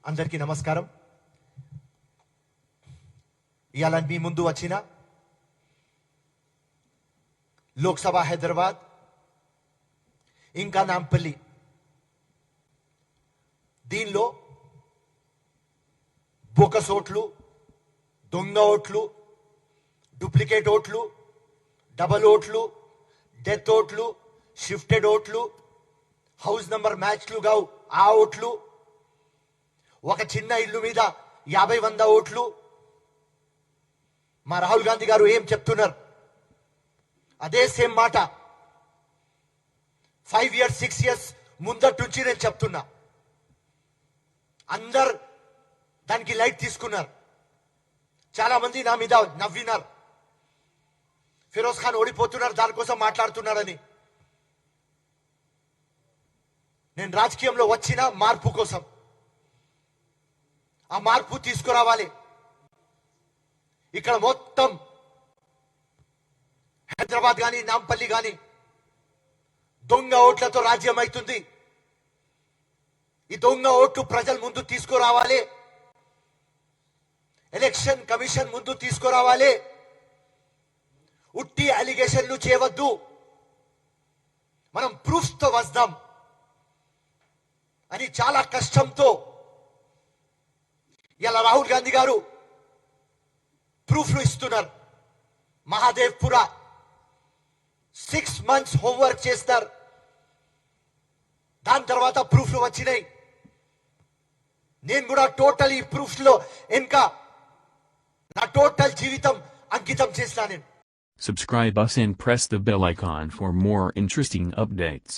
అందరికీ నమస్కారం. ఇయాల మీ ముందు వచ్చిన లోక్సభ హైదరాబాద్ ఇంకా నాంపల్లి దీనిలో బోకస్ ఓట్లు, దొంగ ఓట్లు, డూప్లికేట్ ఓట్లు, డబల్ ఓట్లు, డెత్ ఓట్లు, షిఫ్టెడ్ ఓట్లు, హౌస్ నంబర్ మ్యాచ్లు గావు ఆ ఓట్లు, ఒక చిన్న ఇల్లు మీద 50-100 ఓట్లు. మా రాహుల్ గాంధీ గారు ఏం చెప్తున్నారు అదే సేమ్ మాట 5 years 6 years ముందటి నుంచి నేను చెప్తున్నా. అందరు దానికి లైట్ తీసుకున్నారు. చాలా మంది నా మీద నవ్వినారు. ఫిరోజ్ ఖాన్ ఓడిపోతున్నారు దానికోసం మాట్లాడుతున్నారని. నేను రాజకీయంలో వచ్చిన మార్పు కోసం, ఆ మార్పు తీసుకురావాలి. ఇక్కడ మొత్తం హైదరాబాద్ కానీ నాంపల్లి కానీ దొంగ ఓట్లతో రాజ్యం అవుతుంది. ఈ దొంగ ఓట్లు ప్రజల ముందు తీసుకురావాలి, ఎలక్షన్ కమిషన్ ముందు తీసుకురావాలి. ఉట్టి అలిగేషన్లు చేయవద్దు, మనం ప్రూఫ్ తో వస్తాం అని చాలా కష్టంతో ఇలా రాహుల్ గాంధీ గారు ప్రూఫ్లు ఇస్తున్నారు. మహాదేవ్పురా 6 months హోంవర్క్ చేస్తారు, దాని తర్వాత ప్రూఫ్లు వచ్చినాయి. నేను కూడా టోటల్ ఈ ప్రూఫ్ లో ఇంకా నా టోటల్ జీవితం అంకితం చేస్తాను. Subscribe us and press the bell icon for more interesting updates.